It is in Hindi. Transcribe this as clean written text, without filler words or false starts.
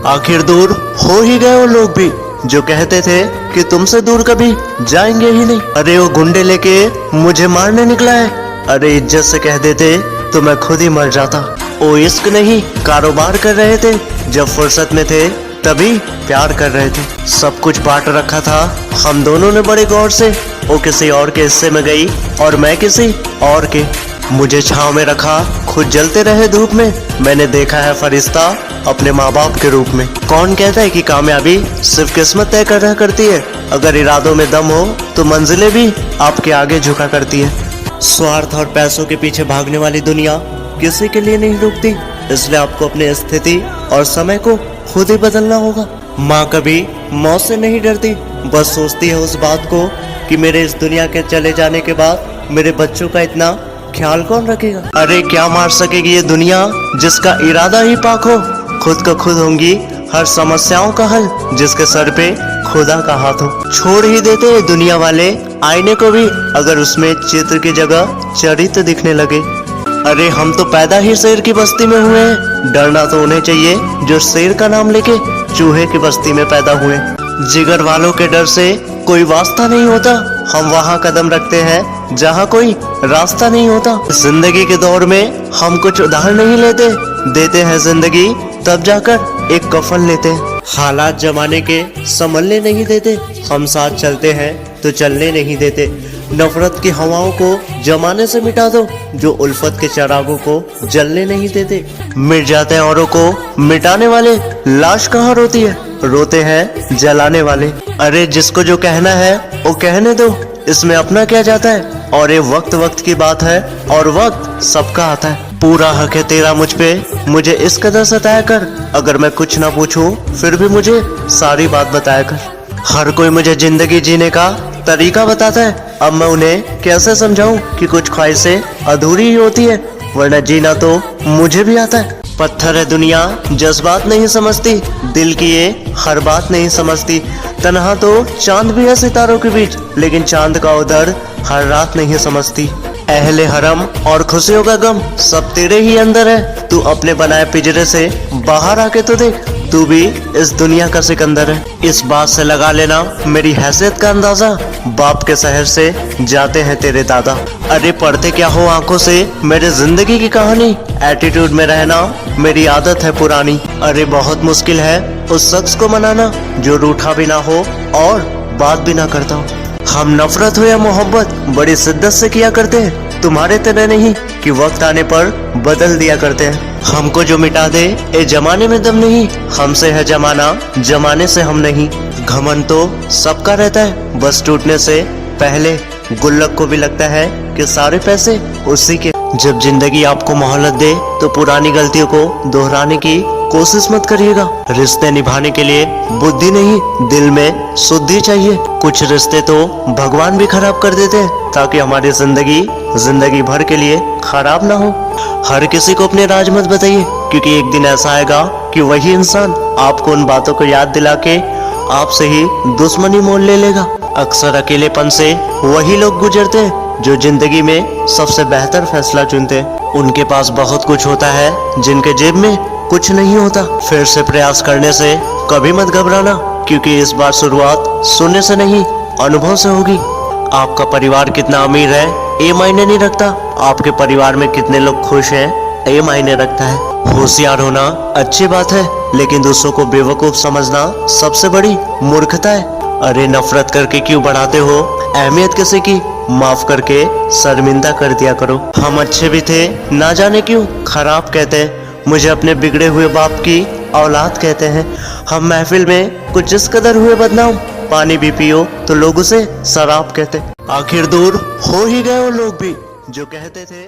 आखिर दूर हो ही गए वो लोग भी जो कहते थे कि तुमसे दूर कभी जाएंगे ही नहीं। अरे वो गुंडे लेके मुझे मारने निकला है। अरे इज्जत से कह देते तो मैं खुद ही मर जाता। वो इश्क नहीं कारोबार कर रहे थे, जब फुर्सत में थे तभी प्यार कर रहे थे। सब कुछ बांट रखा था हम दोनों ने बड़े गौर से। वो किसी और के हिस्से में गई और मैं किसी और के। मुझे छांव में रखा, खुद जलते रहे धूप में। मैंने देखा है फरिश्ता अपने माँ बाप के रूप में। कौन कहता है कि कामयाबी सिर्फ किस्मत तय कर रहा करती है। अगर इरादों में दम हो तो मंजिलें भी आपके आगे झुका करती है। स्वार्थ और पैसों के पीछे भागने वाली दुनिया किसी के लिए नहीं रुकती, इसलिए आपको अपनी स्थिति और समय को खुद ही बदलना होगा। माँ कभी मौत से नहीं डरती, बस सोचती है उस बात को कि मेरे इस दुनिया के चले जाने के बाद मेरे बच्चों का इतना ख्याल कौन रखेगा। अरे क्या मार सकेगी ये दुनिया जिसका इरादा ही पाक हो। खुद का खुद होंगी हर समस्याओं का हल, जिसके सर पे खुदा का हाथ हो। छोड़ ही देते हैं दुनिया वाले आईने को भी, अगर उसमें चित्र की जगह चरित्र दिखने लगे। अरे हम तो पैदा ही शेर की बस्ती में हुए हैं, डरना तो उन्हें चाहिए जो शेर का नाम लेके चूहे की बस्ती में पैदा हुए। जिगर वालों के डर से कोई वास्ता नहीं होता, हम वहाँ कदम रखते हैं जहाँ कोई रास्ता नहीं होता। जिंदगी के दौर में हम कुछ उधार नहीं लेते, देते हैं जिंदगी तब जाकर एक कफन लेते हैं। हालात जमाने के संभलने नहीं देते, हम साथ चलते हैं तो चलने नहीं देते। नफरत की हवाओं को जमाने से मिटा दो, जो उल्फत के चिरागों को जलने नहीं देते। मिट जाते हैं औरों को मिटाने वाले, लाश कहाँ रोती है, रोते हैं जलाने वाले। अरे जिसको जो कहना है वो कहने दो, इसमें अपना क्या जाता है। और ये वक्त वक्त की बात है और वक्त सबका आता है। पूरा हक है तेरा मुझ पे, मुझे इस कदर सताया कर। अगर मैं कुछ ना पूछूं फिर भी मुझे सारी बात बताया कर। हर कोई मुझे जिंदगी जीने का तरीका बताता है, अब मैं उन्हें कैसे समझाऊं कि कुछ ख्वाहिशें अधूरी ही होती है, वरना जीना तो मुझे भी आता है। पत्थर है दुनिया जज्बात नहीं समझती, दिल की ये हर बात नहीं समझती। तन्हा तो चांद भी है सितारों के बीच, लेकिन चांद का उधर हर रात नहीं समझती। अहले हरम और खुशियों का गम सब तेरे ही अंदर है, तू अपने बनाए पिंजरे से बाहर आके तो देख, तू भी इस दुनिया का सिकंदर है। इस बात से लगा लेना मेरी हैसियत का अंदाजा, बाप के शहर से जाते हैं तेरे दादा। अरे पढ़ते क्या हो आंखों से मेरे जिंदगी की कहानी, एटीट्यूड में रहना मेरी आदत है पुरानी। अरे बहुत मुश्किल है उस शख्स को मनाना जो रूठा भी ना हो और बात भी ना करता हो। हम नफरत हो या मोहब्बत बड़ी शिद्दत से किया करते हैं, तुम्हारे तरह नहीं कि वक्त आने पर बदल दिया करते हैं। हमको जो मिटा दे ए जमाने में दम नहीं, हमसे है जमाना जमाने से हम नहीं। घमंड तो सबका रहता है, बस टूटने से पहले गुल्लक को भी लगता है कि सारे पैसे उसी के। जब जिंदगी आपको मोहलत दे तो पुरानी गलतियों को दोहराने की कोशिश मत करिएगा। रिश्ते निभाने के लिए बुद्धि नहीं दिल में शुद्धि चाहिए। कुछ रिश्ते तो भगवान भी खराब कर देते हैं ताकि हमारी जिंदगी भर के लिए खराब ना हो। हर किसी को अपने राज मत बताइए, क्योंकि एक दिन ऐसा आएगा कि वही इंसान आपको उन बातों को याद दिला के आपसे ही दुश्मनी मोल ले लेगा। अक्सर अकेलेपन से वही लोग गुजरते हैं जो जिंदगी में सबसे बेहतर फैसला चुनते हैं। उनके पास बहुत कुछ होता है जिनके जेब में कुछ नहीं होता। फिर से प्रयास करने से कभी मत घबराना, क्योंकि इस बार शुरुआत सुनने से नहीं अनुभव से होगी। आपका परिवार कितना अमीर है ये मायने नहीं रखता, आपके परिवार में कितने लोग खुश हैं ये मायने रखता है। होशियार होना अच्छी बात है, लेकिन दूसरों को बेवकूफ समझना सबसे बड़ी मूर्खता है। अरे नफरत करके क्यों बढ़ाते हो अहमियत किसी की, माफ करके शर्मिंदा कर दिया करो। हम अच्छे भी थे ना जाने क्यों खराब कहते हैं, मुझे अपने बिगड़े हुए बाप की औलाद कहते हैं। हम महफिल में कुछ इस कदर हुए बदनाम, पानी भी पियो तो लोग उसे शराब कहते। आखिर दूर हो ही गए वो लोग भी जो कहते थे